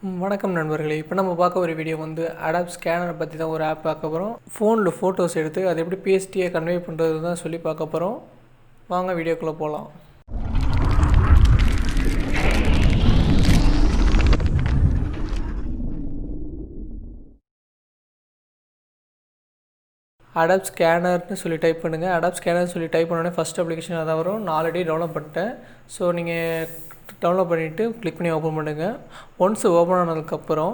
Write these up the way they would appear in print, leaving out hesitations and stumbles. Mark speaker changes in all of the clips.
Speaker 1: வணக்கம் நண்பர்களே. இப்போ நம்ம பார்க்க ஒரு வீடியோ வந்து அடாப் ஸ்கேனர் பற்றி தான் ஒரு ஆப் பார்க்க போகிறோம். ஃபோனில் ஃபோட்டோஸ் எடுத்து அதை எப்படி பிஎஸ்டியை கன்வே பண்ணுறது தான் சொல்லி பார்க்க போகிறோம். வாங்க வீடியோக்குள்ளே போகலாம். அடாப் ஸ்கேனர்னு சொல்லி டைப் பண்ணுங்கள். அடாப் ஸ்கேனர் சொல்லி டைப் பண்ணோடனே ஃபஸ்ட் அப்ளிகேஷன் அதான் வரும். நான் ஆல்ரெடி டவுன்லோட் பண்ணிட்டேன். ஸோ நீங்கள் டவுன்லோட் பண்ணிவிட்டு கிளிக் பண்ணி ஓப்பன் பண்ணுங்கள். ஒன்ஸ் ஓப்பன் ஆனதுக்கப்புறம்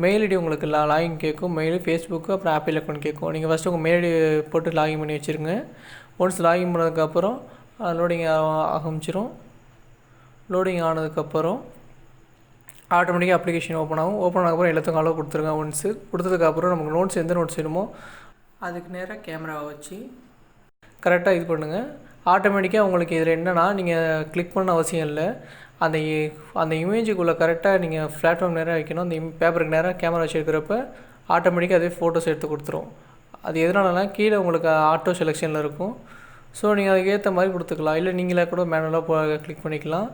Speaker 1: மெயில் ஐடி உங்களுக்கு லாகின் கேட்கும். மெயில், ஃபேஸ்புக்கு, அப்புறம் ஆப்பிள் அக்கௌண்ட் கேட்கும். நீங்கள் ஃபஸ்ட்டு உங்கள் மெயில் ஐடி போட்டு லாகின் பண்ணி வச்சுருங்க. ஒன்ஸ் லாகின் பண்ணதுக்கப்புறம் லோடிங் ஆரம்பிச்சிடும். லோடிங் ஆனதுக்கப்புறம் ஆட்டோமேட்டிக்காக அப்ளிகேஷன் ஓப்பன் ஆகும். ஓப்பன் ஆனதுக்கப்புறம் எல்லாத்துக்கும் அளவு கொடுத்துருங்க. ஒன்ஸு கொடுத்ததுக்கப்புறம் நமக்கு நோட்ஸ் எந்த நோட்ஸ் வேணுமோ அதுக்கு நேராக கேமராவை வச்சு கரெக்டாக இது பண்ணுங்கள். ஆட்டோமேட்டிக்காக உங்களுக்கு இதில் என்னென்னா நீங்கள் கிளிக் பண்ண அவசியம் இல்லை. அந்த இமேஜுக்குள்ளே கரெக்டாக நீங்கள் பிளாட்ஃபார்ம் நேராக வைக்கணும். அந்த பேப்பருக்கு நேராக கேமரா வச்சு எடுக்கிறப்ப ஆட்டோமேட்டிக்காக அதே ஃபோட்டோஸ் எடுத்து கொடுத்துரும். அது எதனாலனா கீழே உங்களுக்கு ஆட்டோ செலெக்ஷனில் இருக்கும். ஸோ நீங்கள் அதுக்கு ஏற்ற மாதிரி கொடுத்துக்கலாம். இல்லை நீங்களே கூட மேனுவலாக கிளிக் பண்ணிக்கலாம்.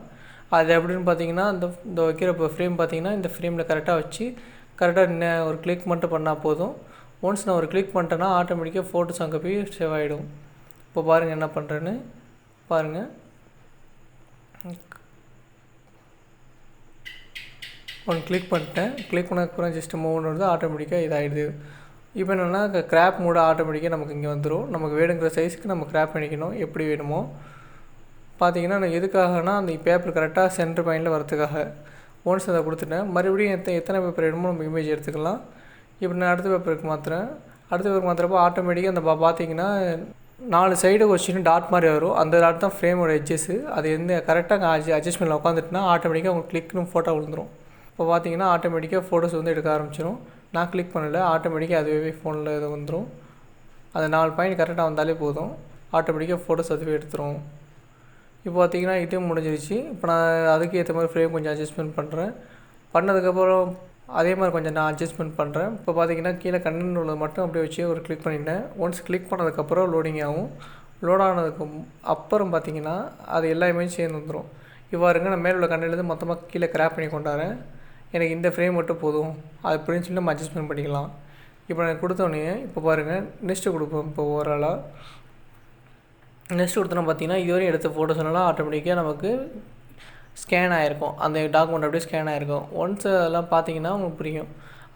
Speaker 1: அது எப்படின்னு பார்த்தீங்கன்னா இந்த வைக்கிற இப்போ ஃப்ரேம் பார்த்தீங்கன்னா இந்த ஃப்ரேமில் கரெக்டாக வச்சு கரெக்டாக ஒரு கிளிக் மட்டும் பண்ணால் போதும். ஒன்ஸ் நான் ஒரு கிளிக் பண்ணிட்டேன்னா ஆட்டோமேட்டிக்காக ஃபோட்டோஸ் அங்கே போய் சேவ் ஆகிடும். இப்போ பாருங்கள் என்ன பண்ணுறேன்னு பாருங்கள். ஒன்று கிளிக் பண்ணிட்டேன். கிளிக் பண்ணதுக்கப்புறம் ஜஸ்ட்டு மூவ் வந்து ஆட்டோமேட்டிக்காக இதாகிடுது. இப்போ என்னென்னா கிராப் மூட ஆட்டோமேட்டிக்காக நமக்கு இங்கே வந்துடும். நமக்கு வேணுங்கிற சைஸுக்கு நம்ம கிராப் பண்ணிக்கணும் எப்படி வேணுமோ. பார்த்தீங்கன்னா நான் எதுக்காகனா அந்த பேப்பர் கரெக்டாக சென்டர் பாயிண்டில் வரதுக்காக ஒன்ஸ் அதை கொடுத்துட்டேன். மறுபடியும் எத்தனை பேப்பர் வேணுமோ நம்ம இமேஜ் எடுத்துக்கலாம். இப்போ நான் அடுத்த பேப்பருக்கு மாற்றுறேன். அடுத்த பேப்பருக்கு மாற்றுறப்போ ஆட்டோமேட்டிக்காக அந்த பார்த்தீங்கன்னா 4 சைடு வச்சுன்னு டாட் மாதிரி வரும். அந்த டாட் தான் ஃப்ரேமோட எட்ஜஸ்ஸு. அது எந்த கரெக்டாக அட்ஜஸ்ட்மெண்ட்டில் உட்காந்துட்டுனா ஆட்டோமேட்டிக்காக உங்களுக்கு கிளிக்னு ஃபோட்டோ விழுந்துடும். இப்போ பார்த்தீங்கன்னா ஆட்டோமேட்டிக்காக ஃபோட்டோஸ் வந்து எடுக்க ஆரம்பிச்சிடும். நான் கிளிக் பண்ணலை, ஆட்டோமேட்டிக்காக அதுவே ஃபோனில் இது வந்துடும். அது 4 பாயிண்ட் கரெக்டாக வந்தாலே போதும், ஆட்டோமேட்டிக்காக ஃபோட்டோஸ் அதுவே எடுத்துரும். இப்போ பார்த்தீங்கன்னா இதுவும் முடிஞ்சிருச்சு. இப்போ நான் அதுக்கு ஏற்ற மாதிரி ஃப்ரேம் கொஞ்சம் அட்ஜஸ்ட்மெண்ட் பண்ணுறேன். பண்ணதுக்கப்புறம் அதே மாதிரி கொஞ்சம் நான் அட்ஜஸ்ட்மெண்ட் பண்ணுறேன். இப்போ பார்த்தீங்கன்னா கீழே கண்ணன் உள்ளது மட்டும் அப்படியே வச்சு ஒரு கிளிக் பண்ணிட்டேன். ஒன்ஸ் கிளிக் பண்ணதுக்கப்புறம் லோடிங் ஆகும். லோட் ஆனதுக்கு அப்புறம் பார்த்தீங்கன்னா அது எல்லா இமேஜும் சேர்ந்து வந்துடும். இவ்வாறுங்க நான் மேலே உள்ள கண்ணிலேருந்து மொத்தமாக கீழே கிராப் பண்ணி கொண்டாறேன். எனக்கு இந்த ஃப்ரேம் மட்டும் போதும் அது அப்படின்னு சொல்லி நம்ம அட்ஜஸ்ட்மெண்ட் பண்ணிக்கலாம். இப்போ நான் கொடுத்தோடனே இப்போ பாருங்கள் நெக்ஸ்ட்டு கொடுப்போம். இப்போ ஓவராலாக நெக்ஸ்ட் கொடுத்தோன்னா பார்த்தீங்கன்னா இதுவரையும் எடுத்த ஃபோட்டோஸ்னால ஆட்டோமேட்டிக்காக நமக்கு ஸ்கேன் ஆகிருக்கும். அந்த டாக்குமெண்ட் அப்படியே ஸ்கேன் ஆகிருக்கும். ஒன்ஸ் அதெல்லாம் பார்த்தீங்கன்னா உங்களுக்கு புரியும்.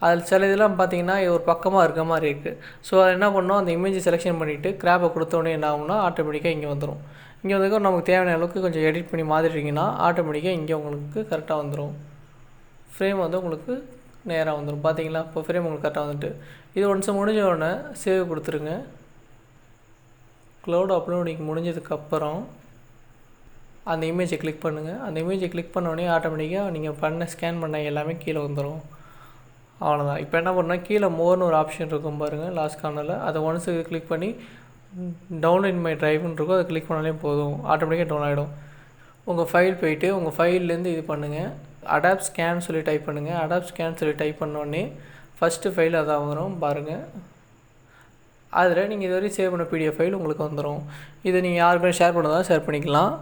Speaker 1: அதில் சில இதெல்லாம் பார்த்தீங்கன்னா ஒரு பக்கமாக இருக்க மாதிரி இருக்குது. ஸோ அதை என்ன பண்ணோம், அந்த இமேஜை செலெக்ஷன் பண்ணிவிட்டு கிராப்பை கொடுத்தோடனே என்ன ஆகும்னா ஆட்டோமேட்டிக்காக இங்கே வந்துடும். இங்கே வந்து நமக்கு தேவையான அளவுக்கு கொஞ்சம் எடிட் பண்ணி மாதிரிட்டிங்கன்னா ஆட்டோமேட்டிக்காக இங்கே உங்களுக்கு கரெக்டாக வந்துடும். ஃப்ரேம் வந்து உங்களுக்கு நேராக வந்துடும். பார்த்தீங்களா, இப்போ ஃப்ரேம் உங்களுக்கு கரெக்டாக வந்துட்டு இது ஒன்ஸ் முடிஞ்ச உடனே சேவ் கொடுத்துருங்க. க்ளவுட் அப்லோடிங் முடிஞ்சதுக்கப்புறம் அந்த இமேஜை கிளிக் பண்ணுங்கள். அந்த இமேஜை கிளிக் பண்ணோடனே ஆட்டோமேட்டிக்காக நீங்கள் ஸ்கேன் பண்ண எல்லாமே கீழே வந்துடும். அவ்வளோதான். இப்போ என்ன பண்ணால் கீழே மோர்னு ஒரு ஆப்ஷன் இருக்கும் பாருங்கள் லாஸ்ட் கார்னரில். அதை ஒன்ஸ் கிளிக் பண்ணி டவுன்லோட் மை ட்ரைவ்னு இருக்கும், அதை கிளிக் பண்ணாலே போதும், ஆட்டோமேட்டிக்காக டவுன் ஆகிடும். உங்கள் ஃபைல் போயிட்டு உங்கள் ஃபைல்லேருந்து இது பண்ணுங்கள். அடாப் ஸ்கேன் சொல்லி டைப் பண்ணுங்கள். அடாப் ஸ்கேன் சொல்லி டைப் பண்ணோடனே ஃபஸ்ட்டு ஃபைல் அதான் வரும் பாருங்கள். அதில் நீங்கள் இதுவரை சேவ் பண்ண பிடிஎஃப் ஃபைல் உங்களுக்கு வந்துடும். இதை நீங்கள் யாருக்குமே ஷேர் பண்ணதான் ஷேர் பண்ணிக்கலாம்.